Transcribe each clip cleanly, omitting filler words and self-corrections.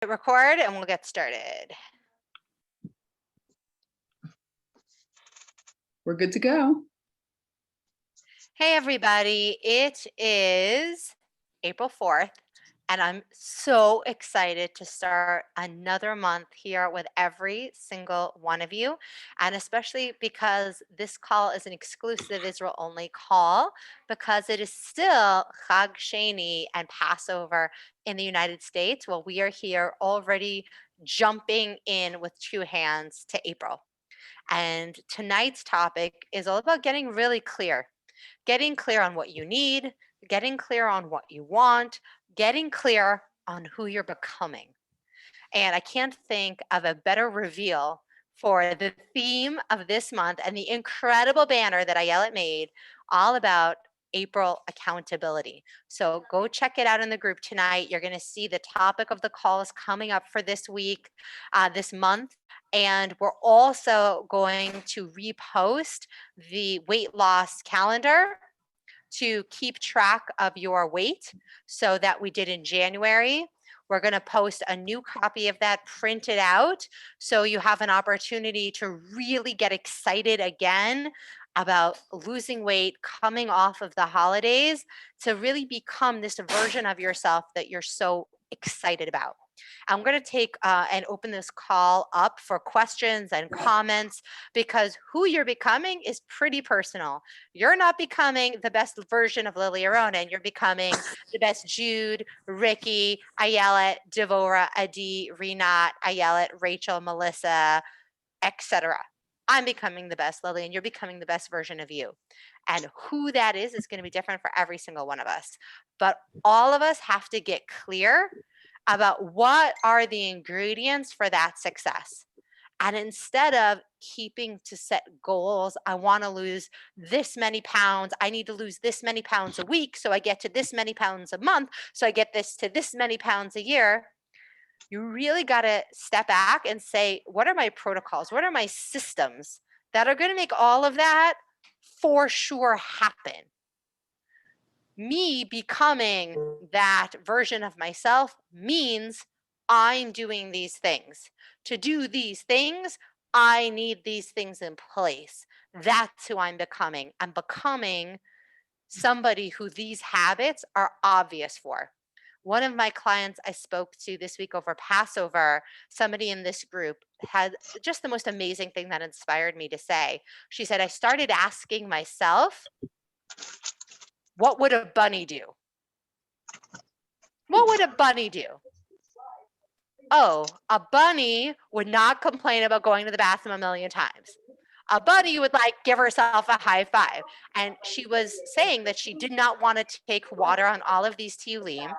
Hit record and we'll get started. We're good to go. Hey everybody, it is April 4th and I'm so excited to start another month here with every single one of you, and especially because this call is an exclusive Israel only call because it is still Chag Sheni and Passover in the United States. Well, we are here already jumping in with two hands to April. And tonight's topic is all about getting really clear, getting clear on what you need, getting clear on what you want, getting clear on who you're becoming. And I can't think of a better reveal for the theme of this month and the incredible banner that Ayelet made all about April accountability. So go check it out in the group tonight. You're going to see the topic of the call is coming up for this week, this month. And we're also going to repost the weight loss calendar to keep track of your weight, so that we did in January. We're going to post a new copy of that printed out so you have an opportunity to really get excited again about losing weight, coming off of the holidays, to really become this version of yourself that you're so excited about. I'm going to take and open this call up for questions and comments, because who you're becoming is pretty personal. You're not becoming the best version of Lily Aronin. You're becoming the best Jude, Ricky, Ayelet, Devora, Adi, Renat, Ayelet, Rachel, Melissa, etc. I'm becoming the best Lily, and you're becoming the best version of you. And who that is going to be different for every single one of us. But all of us have to get clear about what are the ingredients for that success. And instead of keeping to set goals, I want to lose this many pounds, I need to lose this many pounds a week, so I get to this many pounds a month, so I get this to this many pounds a year. You really got to step back and say, what are my protocols? What are my systems that are going to make all of that for sure happen? Me becoming that version of myself means I'm doing these things. To do these things, I need these things in place. That's who I'm becoming. I'm becoming somebody who these habits are obvious for. One of my clients I spoke to this week over Passover, somebody in this group had just the most amazing thing that inspired me to say. She said, I started asking myself, what would a bunny do? What would a bunny do? Oh, a bunny would not complain about going to the bathroom a million times. A bunny would give herself a high five. And she was saying that she did not want to take water on all of these tiyulim.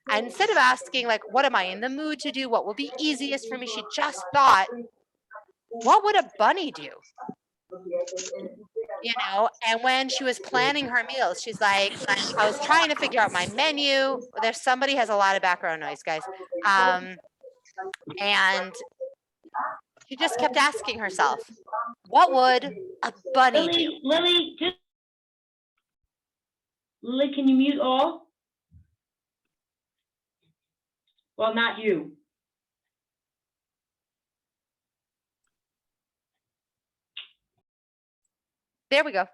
And instead of asking, what am I in the mood to do? What will be easiest for me? She just thought, what would a bunny do? And when she was planning her meals, she's like, I was trying to figure out my menu. There's somebody has a lot of background noise, guys. And she just kept asking herself, what would a bunny do? Lily, can you mute all? Well, not you. There we go.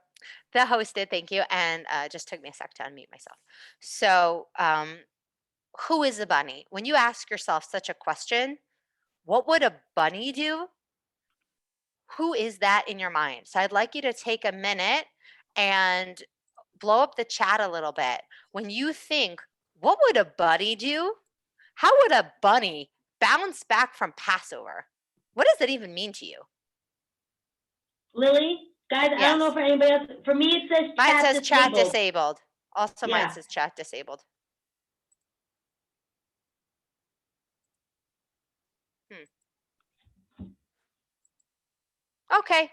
The host did, thank you. And just took me a sec to unmute myself. So who is a bunny? When you ask yourself such a question, what would a bunny do? Who is that in your mind? So I'd like you to take a minute and blow up the chat a little bit. When you think, what would a bunny do? How would a bunny bounce back from Passover? What does that even mean to you? Lily, guys, yes. I don't know for anybody else. For me, it says mine says chat disabled. Also, yeah. Mine says chat disabled. Okay.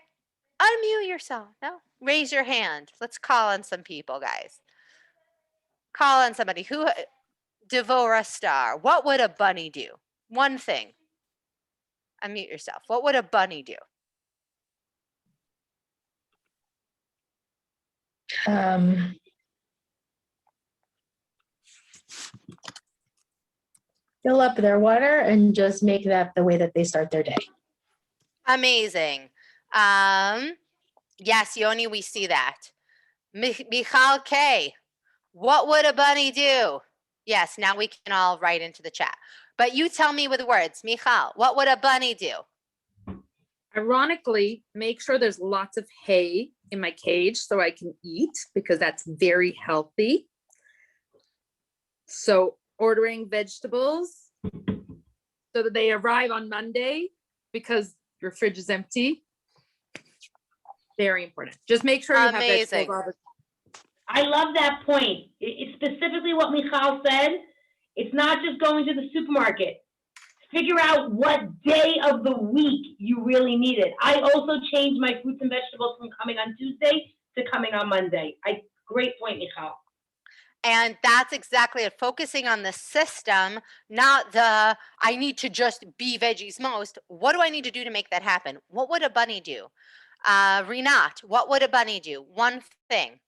Unmute yourself. No? Raise your hand. Let's call on some people, guys. Call on somebody. Who? Devora Star. What would a bunny do? One thing. Unmute yourself. What would a bunny do? fill up their water and just make that the way that they start their day. Amazing. Yes, Yoni, we see that. Michal K, what would a bunny do? Yes, now we can all write into the chat. But you tell me with words, Michal, what would a bunny do? Ironically, make sure there's lots of hay in my cage so I can eat, because that's very healthy. So ordering vegetables so that they arrive on Monday because your fridge is empty. Very important. Just make sure you have vegetables all the time. I love that point. It's specifically what Michal said. It's not just going to the supermarket. Figure out what day of the week you really need it. I also changed my fruits and vegetables from coming on Tuesday to coming on Monday. Great point, Michal. And that's exactly it. Focusing on the system, not the, I need to just be veggies most. What do I need to do to make that happen? What would a bunny do? Rinat, what would a bunny do? One thing.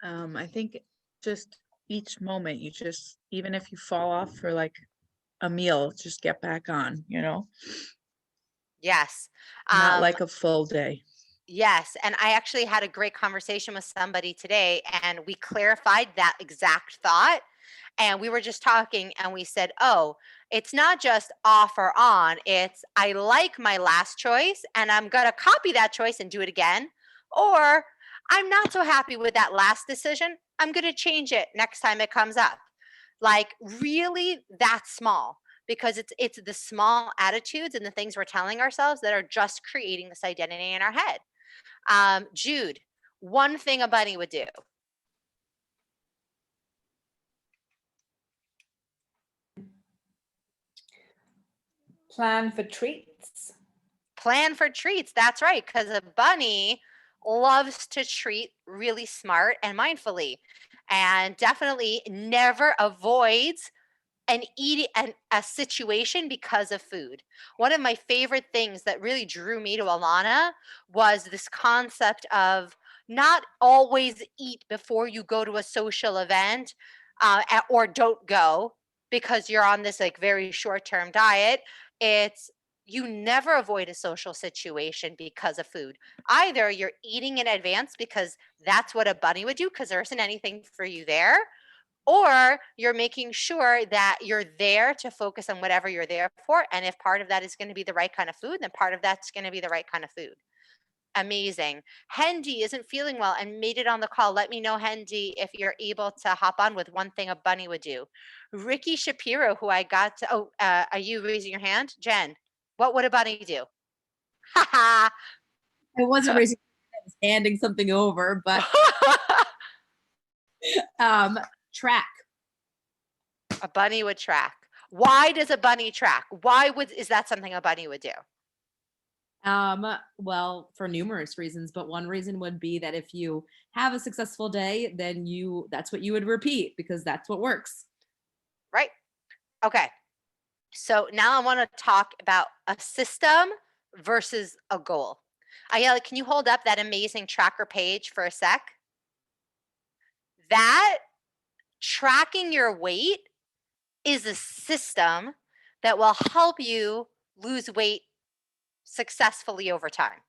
I think just each moment, you just, even if you fall off for like a meal, just get back on, you know? Yes. Not like a full day. Yes. And I actually had a great conversation with somebody today, and we clarified that exact thought. And we were just talking and we said, oh, it's not just off or on. It's, I like my last choice and I'm going to copy that choice and do it again. Or I'm not so happy with that last decision. I'm going to change it next time it comes up. Like really that small, because it's the small attitudes and the things we're telling ourselves that are just creating this identity in our head. Jude, one thing a bunny would do. Plan for treats. Plan for treats. That's right. Because a bunny loves to treat really smart and mindfully, and definitely never avoids a situation because of food. One of my favorite things that really drew me to Alana was this concept of not always eat before you go to a social event, or don't go because you're on this like very short-term diet. It's you never avoid a social situation because of food. Either you're eating in advance because that's what a bunny would do because there isn't anything for you there, or you're making sure that you're there to focus on whatever you're there for. And if part of that is going to be the right kind of food, then part of that's going to be the right kind of food. Amazing. Hendy isn't feeling well and made it on the call. Let me know, Hendy, if you're able to hop on with one thing a bunny would do. Ricky Shapiro, who I got to, are you raising your hand? Jen, what would a bunny do? I wasn't raising, I was handing something over, but track. A bunny would track. Why does a bunny track? Is that something a bunny would do? Well, for numerous reasons, but one reason would be that if you have a successful day, then that's what you would repeat because that's what works. Right. Okay. So now I want to talk about a system versus a goal. Ayala, can you hold up that amazing tracker page for a sec? That tracking your weight is a system that will help you lose weight successfully over time.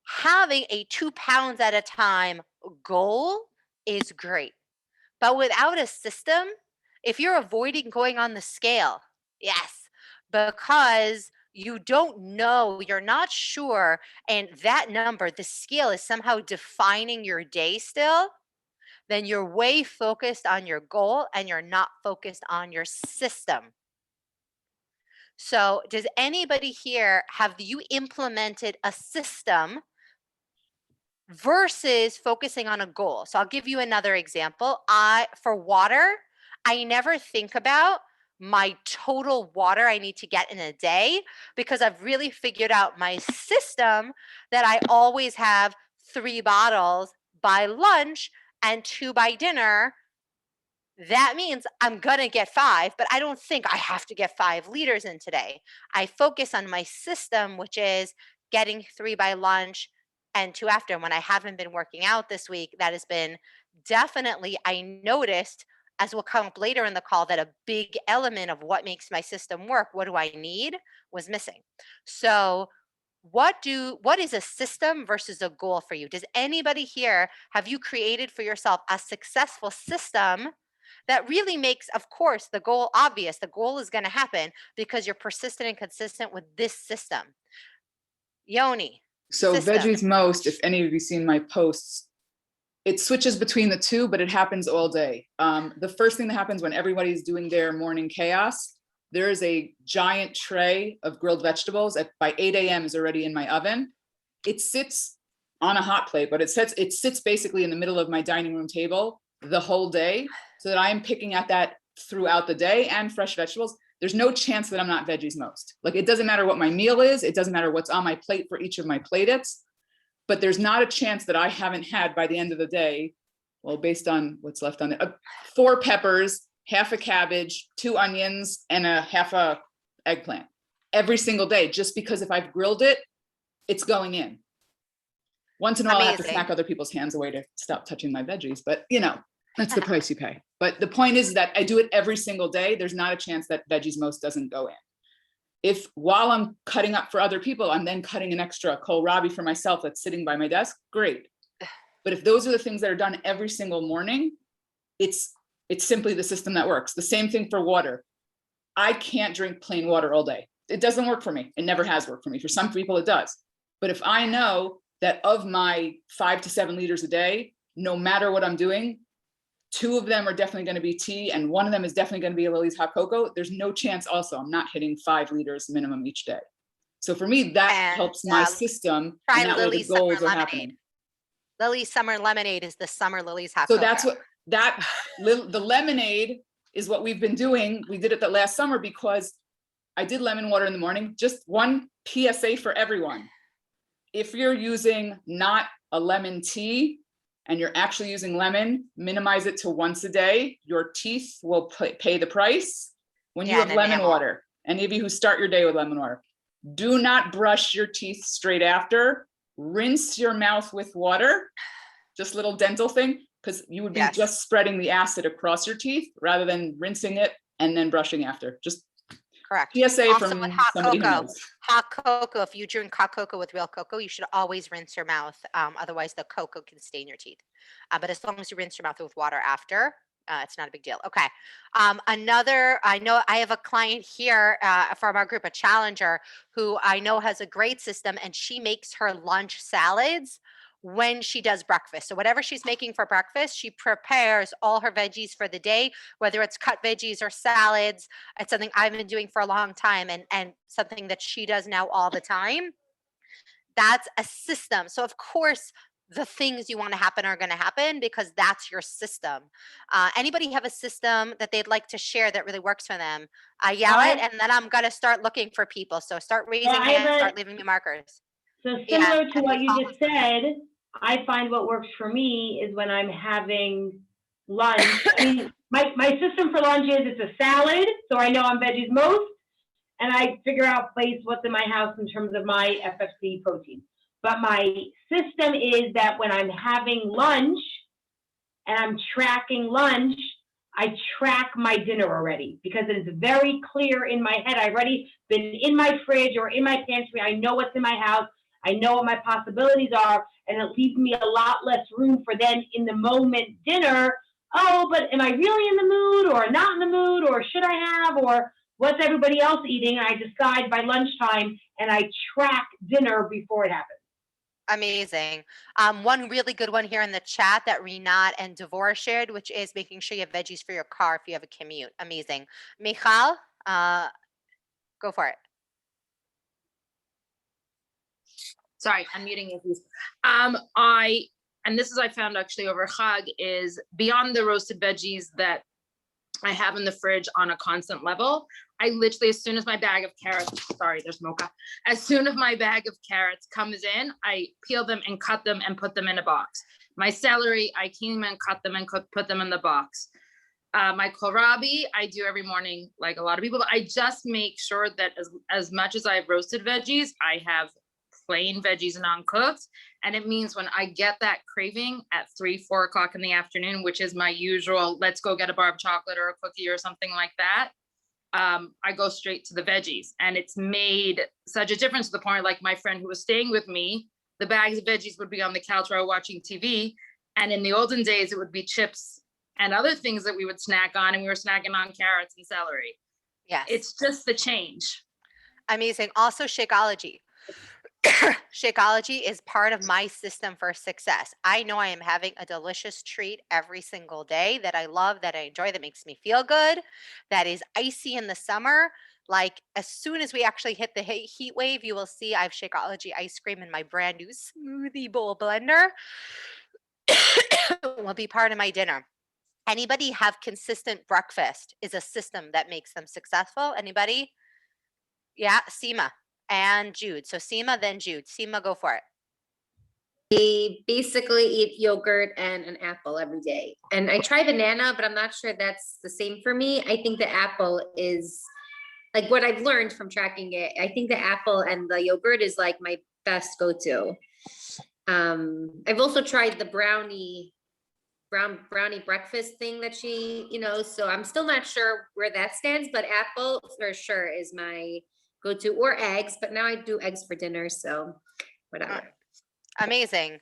Having a 2 pounds at a time goal is great, but without a system, if you're avoiding going on the scale, yes, because you don't know, you're not sure, and that number, the scale is somehow defining your day still, then you're way focused on your goal and you're not focused on your system. So does anybody here, have you implemented a system versus focusing on a goal? So I'll give you another example. For water, I never think about my total water I need to get in a day because I've really figured out my system that I always have 3 bottles by lunch and 2 by dinner. That means I'm going to get 5, but I don't think I have to get 5 liters in today. I focus on my system, which is getting 3 by lunch, and 2 after. And when I haven't been working out this week, that has been definitely, I noticed, as will come up later in the call, that a big element of what makes my system work, what do I need, was missing. So what is a system versus a goal for you? Does anybody here, have you created for yourself a successful system that really makes, of course, the goal obvious? The goal is going to happen because you're persistent and consistent with this system. Yoni. So system. veggies most, if any of you seen my posts, it switches between the two, but it happens all day. The first thing that happens when everybody's doing their morning chaos, there is a giant tray of grilled vegetables by 8 a.m. is already in my oven. It sits on a hot plate, but it sits basically in the middle of my dining room table the whole day, so that I am picking at that throughout the day, and fresh vegetables. There's no chance that I'm not veggies most. Like, it doesn't matter what my meal is. It doesn't matter what's on my plate for each of my plates, but there's not a chance that I haven't had by the end of the day, well, based on what's left on it, 4 peppers, half a cabbage, 2 onions, and a half a eggplant every single day, just because if I've grilled it, it's going in. Once in a while, I have to smack other people's hands away to stop touching my veggies, but that's the price you pay. But the point is that I do it every single day. There's not a chance that veggies most doesn't go in. If while I'm cutting up for other people, I'm then cutting an extra kohlrabi for myself that's sitting by my desk, great. But if those are the things that are done every single morning, it's simply the system that works. The same thing for water. I can't drink plain water all day. It doesn't work for me. It never has worked for me. For some people it does. But if I know that of my 5 to 7 liters a day, no matter what I'm doing, 2 of them are definitely going to be tea, and 1 of them is definitely going to be a Lily's hot cocoa, there's no chance also I'm not hitting 5 liters minimum each day. So for me, that helps my system. Try and that way Lily's the goals summer are lemonade. happening. Lily's summer lemonade is the summer Lily's hot So cocoa. that's the lemonade is what we've been doing. We did it that last summer because I did lemon water in the morning. Just one PSA for everyone. If you're using not a lemon tea and you're actually using lemon, minimize it to once a day. Your teeth will pay the price. When you have lemon water, any of you who start your day with lemon water, do not brush your teeth straight after. Rinse your mouth with water, just a little dental thing, because you would be just spreading the acid across your teeth rather than rinsing it and then brushing after. Just correct. PSA Also from with hot somebody who cocoa. knows. Hot cocoa, if you drink hot cocoa with real cocoa, you should always rinse your mouth. Otherwise the cocoa can stain your teeth. But as long as you rinse your mouth with water after, it's not a big deal. Okay. I know I have a client here from our group, a challenger, who I know has a great system, and she makes her lunch salads when she does breakfast. So whatever she's making for breakfast, she prepares all her veggies for the day, whether it's cut veggies or salads. It's something I've been doing for a long time, and something that she does now all the time. That's a system. So of course, the things you want to happen are going to happen because that's your system. Anybody have a system that they'd like to share that really works for them? I yell it, and then I'm going to start looking for people. So start raising hands, start leaving me markers. So similar to what you just said, I find what works for me is when I'm having lunch. I mean, my system for lunch is it's a salad, so I know I'm veggies most, and I figure out what's in my house in terms of my FFC protein. But my system is that when I'm having lunch and I'm tracking lunch, I track my dinner already because it is very clear in my head. I've already been in my fridge or in my pantry. I know what's in my house. I know what my possibilities are, and it leaves me a lot less room for then in the moment dinner. Oh, but am I really in the mood or not in the mood, or should I have, or what's everybody else eating? And I decide by lunchtime, and I track dinner before it happens. Amazing. One really good one here in the chat that Renat and Devor shared, which is making sure you have veggies for your car if you have a commute. Amazing. Michal, go for it. Sorry, unmuting you, please. And this is I found actually over Chag, is beyond the roasted veggies that I have in the fridge on a constant level. I literally, as soon as my bag of carrots, sorry, there's mocha. As soon as my bag of carrots comes in, I peel them and cut them and put them in a box. My celery, I clean them and cut them and put them in the box. My kohlrabi, I do every morning, like a lot of people, but I just make sure that as much as I have roasted veggies, I have plain veggies non-cooked, And it means when I get that craving at 3-4 o'clock in the afternoon, which is my usual, let's go get a bar of chocolate or a cookie or something like that. I go straight to the veggies, and it's made such a difference to the point, like my friend who was staying with me, the bags of veggies would be on the couch while watching TV. And in the olden days, it would be chips and other things that we would snack on, and we were snacking on carrots and celery. Yes. It's just the change. Amazing. Also, Shakeology. Shakeology is part of my system for success. I know I am having a delicious treat every single day that I love, that I enjoy, that makes me feel good, that is icy in the summer. Like as soon as we actually hit the heat wave, you will see I have Shakeology ice cream in my brand new smoothie bowl blender. It will be part of my dinner. Anybody have consistent breakfast is a system that makes them successful? Anybody? Yeah, Seema and Jude. So Seema, then Jude. Seema, go for it. I basically eat yogurt and an apple every day. And I try banana, but I'm not sure that's the same for me. I think the apple is like what I've learned from tracking it. I think the apple and the yogurt is like my best go-to. I've also tried the brownie breakfast thing that she, so I'm still not sure where that stands, but apple for sure is my go-to, or eggs, but now I do eggs for dinner, so whatever. Amazing.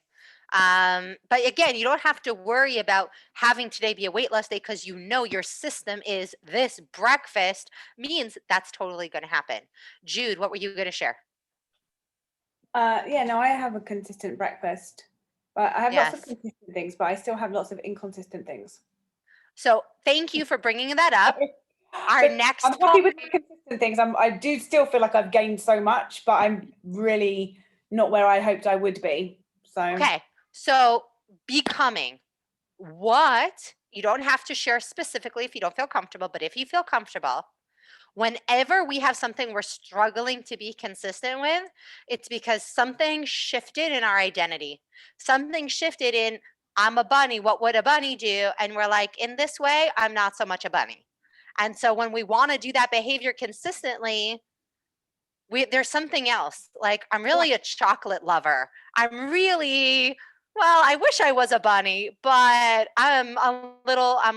But again, you don't have to worry about having today be a weight loss day because you know your system is this breakfast means that's totally going to happen. Jude, what were you going to share? Yeah, no, I have a consistent breakfast, but I have lots of consistent things, but I still have lots of inconsistent things. So thank you for bringing that up. Our next I'm happy with the consistent things. I do still feel like I've gained so much, but I'm really not where I hoped I would be. So okay, so becoming what you don't have to share specifically if you don't feel comfortable, but if you feel comfortable, whenever we have something we're struggling to be consistent with, it's because something shifted in our identity. Something shifted in, I'm a bunny, what would a bunny do? And we're like, in this way, I'm not so much a bunny. And so when we want to do that behavior consistently, there's something else. Like, I'm really a chocolate lover. I'm really, well, I wish I was a bunny, but I'm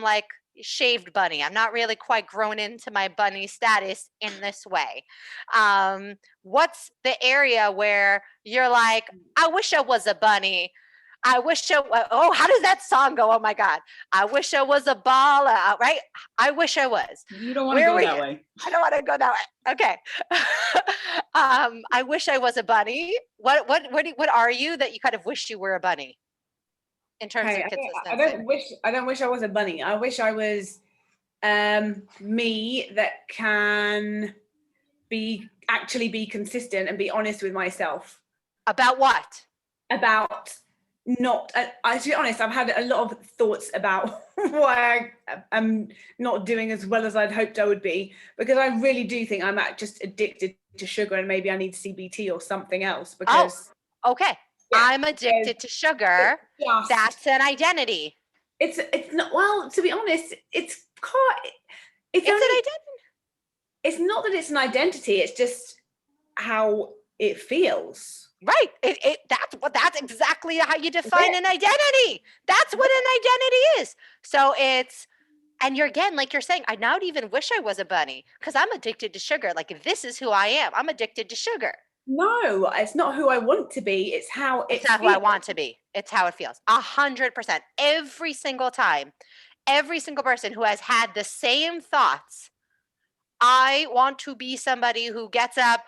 like shaved bunny. I'm not really quite grown into my bunny status in this way. What's the area where you're like, I wish I was a bunny. I wish oh, how does that song go? Oh my God. I wish I was a ball, right? I wish I was. You don't want to go that way. I don't want to go that way. Okay. I wish I was a bunny. What are you that you kind of wish you were a bunny? In terms of consistency. I don't wish I was a bunny. I wish I was me that can actually be consistent and be honest with myself. About what? About not, to be honest, I've had a lot of thoughts about why I'm not doing as well as I'd hoped I would be, because I really do think I'm just addicted to sugar, and maybe I need CBT or something else. Because okay. Yeah, I'm addicted to sugar. That's an identity. It's not, well, to be honest, it's an identity. It's not that it's an identity, it's just how it feels. Right. That's exactly how you define an identity. That's what an identity is. So and you're, again, like you're saying, I now even wish I was a bunny because I'm addicted to sugar. Like, if this is who I am, I'm addicted to sugar. No, it's not who I want to be. It's how it's not who I want to be. It's how it feels. 100%. Every single time, every single person who has had the same thoughts, I want to be somebody who gets up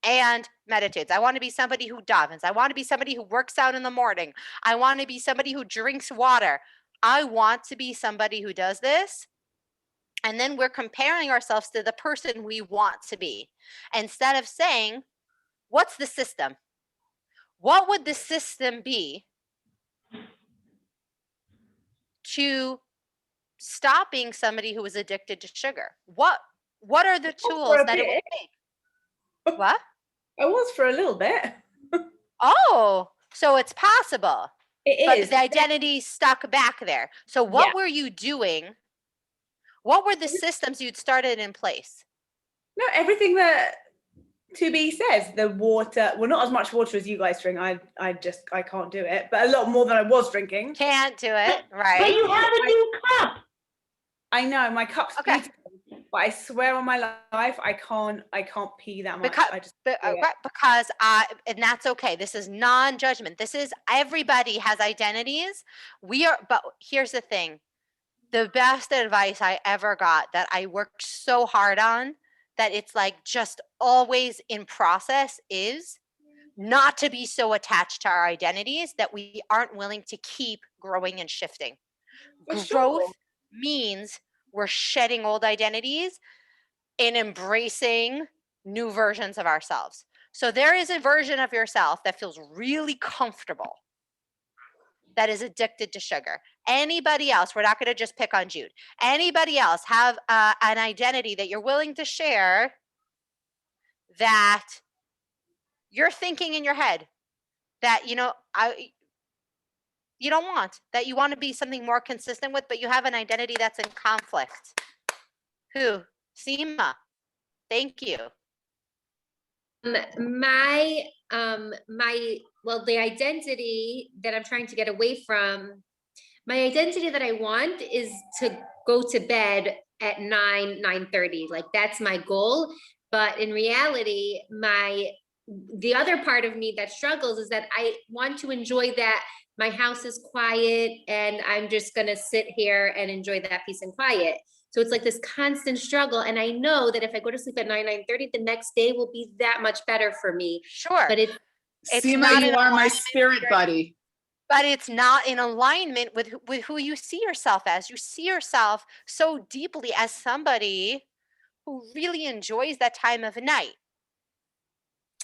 and meditates. I want to be somebody who davens. I want to be somebody who works out in the morning. I want to be somebody who drinks water. I want to be somebody who does this. And then we're comparing ourselves to the person we want to be. Instead of saying, what's the system? What would the system be to stop being somebody who is addicted to sugar? What are the tools that it would take? What? I was for a little bit. Oh, so it's possible. It is. But the identity stuck back there. So what were you doing? What were the systems you'd started in place? No, everything that to be says the water, well, not as much water as you guys drink. I can't do it, but a lot more than I was drinking. Can't do it, But right? you have a new cup. I know my cup's Okay. beautiful, but I swear on my life, I can't pee that much. Because, I just because and that's okay. This is non-judgment. This is everybody has identities. But here's the thing. The best advice I ever got that I worked so hard on that it's like just always in process is not to be so attached to our identities that we aren't willing to keep growing and shifting. For Growth sure. means we're shedding old identities and embracing new versions of ourselves. So there is a version of yourself that feels really comfortable, that is addicted to sugar. Anybody else, we're not going to just pick on Jude. Anybody else have an identity that you're willing to share that you're thinking in your head that, you don't want, that you want to be something more consistent with, but you have an identity that's in conflict? Who? Seema. Thank you. The identity that I'm trying to get away from, my identity that I want is to go to bed at 9:30. Like that's my goal. But in reality, the other part of me that struggles is that I want to enjoy that my house is quiet and I'm just gonna sit here and enjoy that peace and quiet. So it's like this constant struggle. And I know that if I go to sleep at 9:30, the next day will be that much better for me. Sure. But it's Seema, not you in are my alignment spirit buddy. But it's not in alignment with who you see yourself as. You see yourself so deeply as somebody who really enjoys that time of night.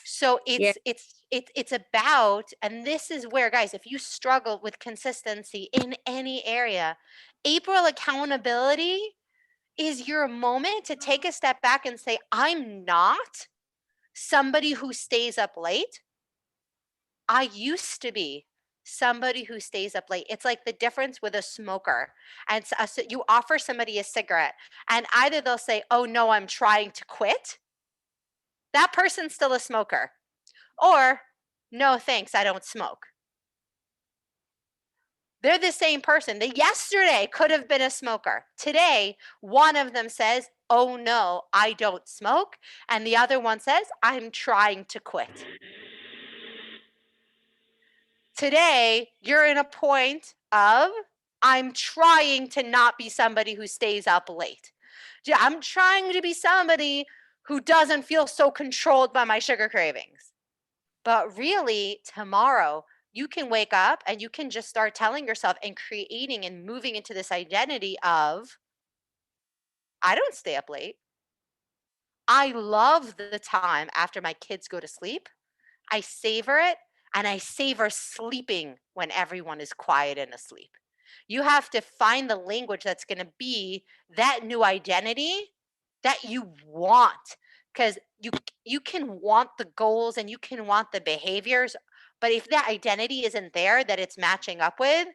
So it's about, and this is where, guys, if you struggle with consistency in any area, April accountability is your moment to take a step back and say, I'm not somebody who stays up late. I used to be somebody who stays up late. It's like the difference with a smoker. And so you offer somebody a cigarette, and either they'll say, oh no, I'm trying to quit. That person's still a smoker. Or, no thanks, I don't smoke. They're the same person. They yesterday could have been a smoker. Today, one of them says, oh no, I don't smoke. And the other one says, I'm trying to quit. Today, you're in a point of, I'm trying to not be somebody who stays up late. I'm trying to be somebody who doesn't feel so controlled by my sugar cravings. But really, tomorrow, you can wake up and you can just start telling yourself and creating and moving into this identity of, I don't stay up late. I love the time after my kids go to sleep. I savor it, and I savor sleeping when everyone is quiet and asleep. You have to find the language that's going to be that new identity that you want, because you can want the goals and you can want the behaviors, but if that identity isn't there that it's matching up with,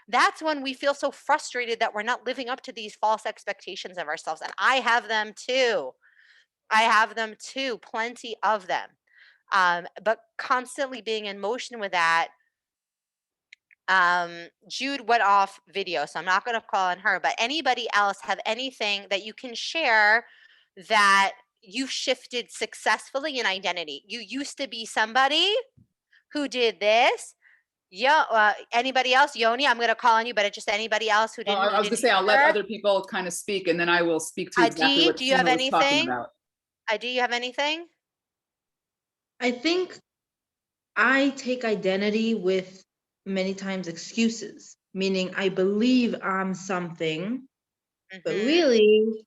that's when we feel so frustrated that we're not living up to these false expectations of ourselves. And I have them too. Plenty of them. But constantly being in motion with that. Jude went off video, so I'm not going to call on her, but anybody else have anything that you can share that you've shifted successfully in identity? You used to be somebody who did this. Yeah. Anybody else? Yoni, I'm going to call on you, but just anybody else who didn't. I was going to say, I'll let other people kind of speak, and then I will speak to exactly what do you have Seema was talking anything? about. Do you have anything? I think I take identity with many times excuses, meaning I believe I'm something, but really,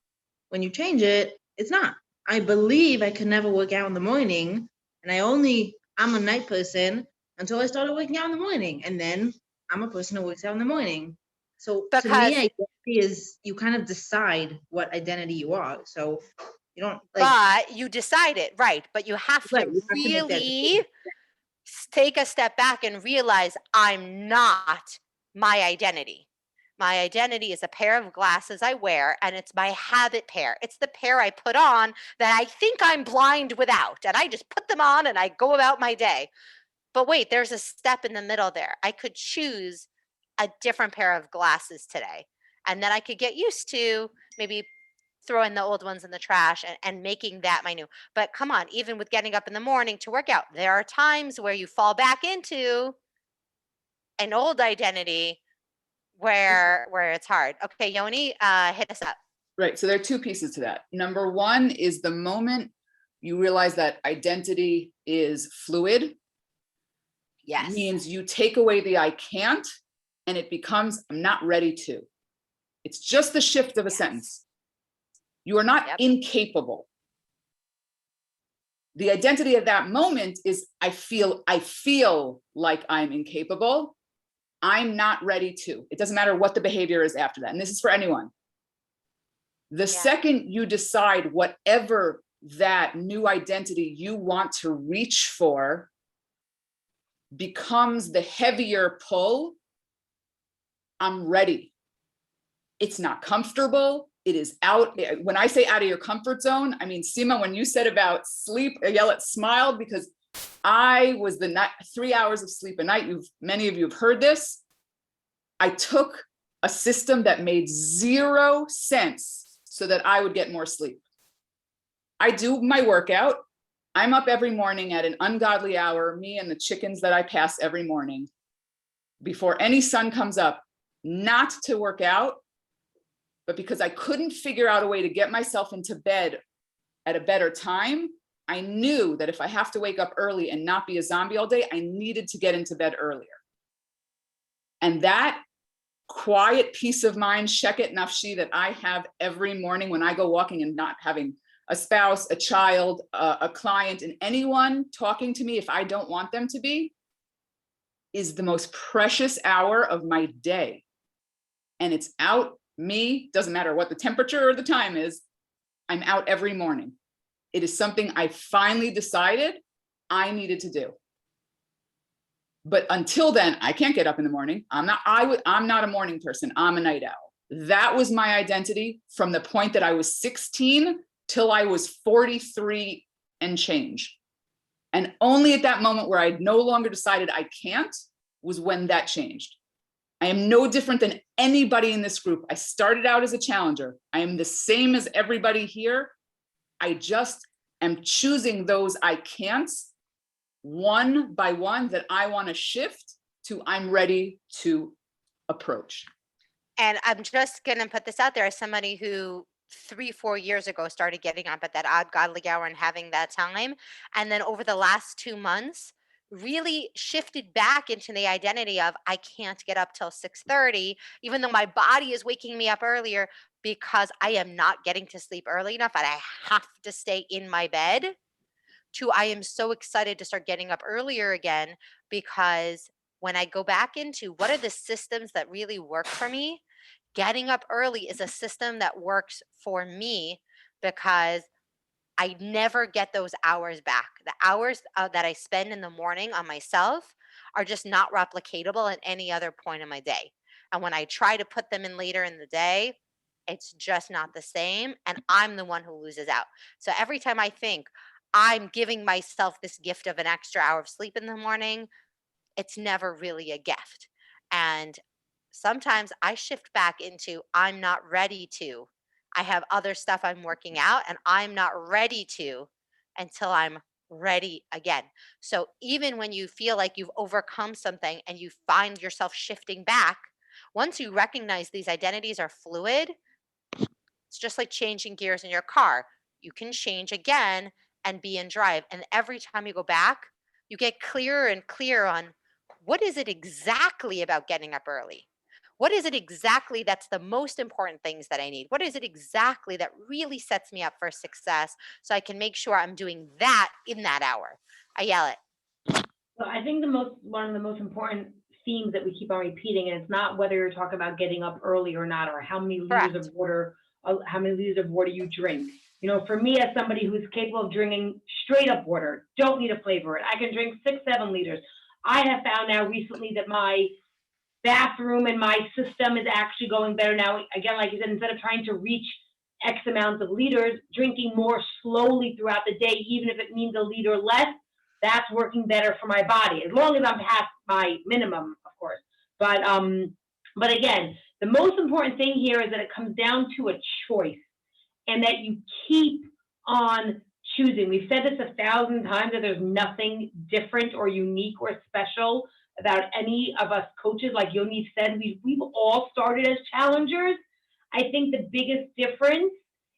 when you change it, it's not. I believe I can never work out in the morning, and I'm a night person until I started working out in the morning, and then I'm a person who works out in the morning. So to me, identity is you kind of decide what identity you are. So you don't but you decide it, right? But you have to really take a step back and realize I'm not my identity. My identity is a pair of glasses I wear, and it's my habit pair. It's the pair I put on that I think I'm blind without, and I just put them on and I go about my day. But wait, there's a step in the middle there. I could choose a different pair of glasses today, and then I could get used to maybe throwing the old ones in the trash and making that my new. But come on, even with getting up in the morning to work out, there are times where you fall back into an old identity where it's hard. Okay, Yoni, hit us up. Right. So there are two pieces to that. Number one is the moment you realize that identity is fluid. Yes. Means you take away the I can't and it becomes I'm not ready to. It's just the shift of a sentence. You are not incapable. The identity at that moment is I feel like I'm incapable. I'm not ready to. It doesn't matter what the behavior is after that. And this is for anyone. The second you decide whatever that new identity you want to reach for becomes the heavier pull, I'm ready. It's not comfortable. It is out. When I say out of your comfort zone, I mean, Sima, when you said about sleep, Ayelet smiled because I was the 3 hours of sleep a night. Many of you have heard this. I took a system that made 0 sense so that I would get more sleep. I do my workout. I'm up every morning at an ungodly hour, me and the chickens that I pass every morning before any sun comes up, not to work out, but because I couldn't figure out a way to get myself into bed at a better time. I knew that if I have to wake up early and not be a zombie all day, I needed to get into bed earlier. And that quiet peace of mind, sheket nafshi, that I have every morning when I go walking and not having a spouse, a child, a client, and anyone talking to me if I don't want them to be, is the most precious hour of my day. And it's out me, doesn't matter what the temperature or the time is, I'm out every morning. It is something I finally decided I needed to do. But until then, I can't get up in the morning. I'm not a morning person. I'm a night owl. That was my identity from the point that I was 16 till I was 43 and change. And only at that moment where I no longer decided I can't was when that changed. I am no different than anybody in this group. I started out as a challenger. I am the same as everybody here. I just am choosing those I can'ts one by one that I want to shift to I'm ready to approach. And I'm just going to put this out there as somebody who 3-4 years ago started getting up at that odd godly hour and having that time. And then over the last 2 months, really shifted back into the identity of I can't get up till 6:30, even though my body is waking me up earlier because I am not getting to sleep early enough and I have to stay in my bed, to I am so excited to start getting up earlier again, because when I go back into what are the systems that really work for me, getting up early is a system that works for me because I never get those hours back. The hours that I spend in the morning on myself are just not replicatable at any other point in my day. And when I try to put them in later in the day, it's just not the same. And I'm the one who loses out. So every time I think I'm giving myself this gift of an extra hour of sleep in the morning, it's never really a gift. And sometimes I shift back into I'm not ready to. I have other stuff I'm working out and I'm not ready to until I'm ready again. So even when you feel like you've overcome something and you find yourself shifting back, once you recognize these identities are fluid, it's just like changing gears in your car. You can change again and be in drive. And every time you go back, you get clearer and clearer on what is it exactly about getting up early? What is it exactly that's the most important things that I need? What is it exactly that really sets me up for success so I can make sure I'm doing that in that hour? I yell it. So I think one of the most important themes that we keep on repeating, and it's not whether you're talking about getting up early or not, or how many liters of water you drink. You know, for me as somebody who's capable of drinking straight up water, don't need to flavor it. I can drink 6-7 liters. I have found now recently that my bathroom and my system is actually going better now. Again, like you said, instead of trying to reach X amounts of liters, drinking more slowly throughout the day, even if it means a liter less, that's working better for my body, as long as I'm past my minimum, of course. But again, the most important thing here is that it comes down to a choice, and that you keep on choosing. We've said this 1,000 times, that there's nothing different or unique or special about any of us coaches. Like Yoni said, we've all started as challengers. I think the biggest difference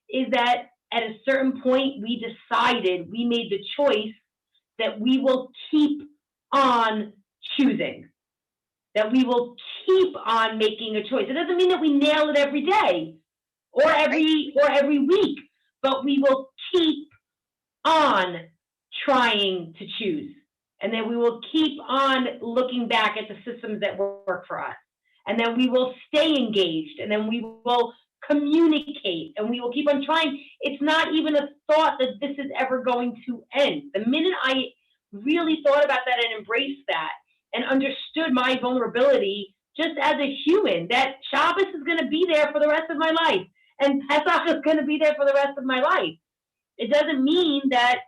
is that at a certain point, we made the choice that we will keep on choosing, that we will keep on making a choice. It doesn't mean that we nail it every day or every week, but we will keep on trying to choose. And then we will keep on looking back at the systems that work for us. And then we will stay engaged, and then we will communicate, and we will keep on trying. It's not even a thought that this is ever going to end. The minute I really thought about that and embraced that and understood my vulnerability just as a human, that Shabbos is going to be there for the rest of my life, and Pesach is going to be there for the rest of my life. It doesn't mean that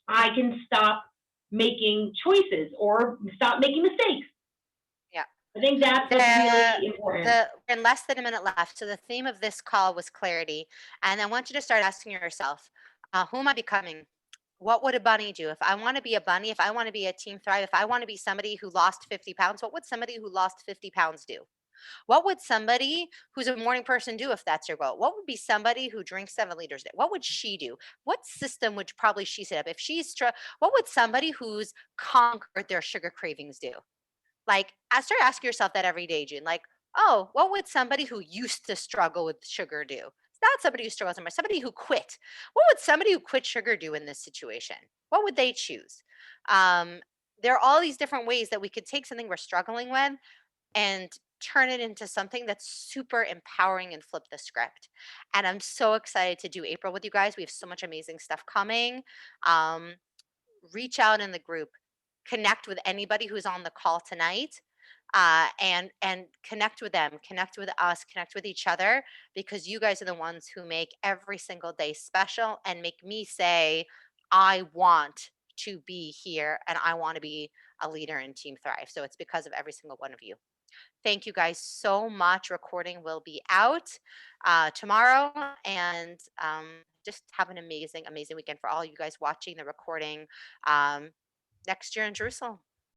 I can stop making choices or stop making mistakes. Yeah. I think that's what's really important. We're in less than a minute left. So the theme of this call was clarity. And I want you to start asking yourself, who am I becoming? What would a bunny do? If I want to be a bunny, if I want to be a Team Thrive, if I want to be somebody who lost 50 pounds, what would somebody who lost 50 pounds do? What would somebody who's a morning person do if that's your goal? What would be somebody who drinks 7 liters a day? What would she do? What system would probably she set up? If she's, what would somebody who's conquered their sugar cravings do? Like, I start asking yourself that every day, June. Like, oh, what would somebody who used to struggle with sugar do? It's not somebody who struggles anymore, somebody who quit. What would somebody who quit sugar do in this situation? What would they choose? Um, there are all these different ways that we could take something we're struggling with and turn it into something that's super empowering and flip the script. And I'm so excited to do April with you guys. We have so much amazing stuff coming. Um, Reach out in the group, connect with anybody who's on the call tonight, and connect with them, connect with us, connect with each other, because you guys are the ones who make every single day special and make me say, I want to be here and I want to be a leader in Team Thrive. So it's because of every single one of you. Thank you guys so much. Recording will be out tomorrow, and just have an amazing, amazing weekend for all you guys watching the recording next year in Jerusalem.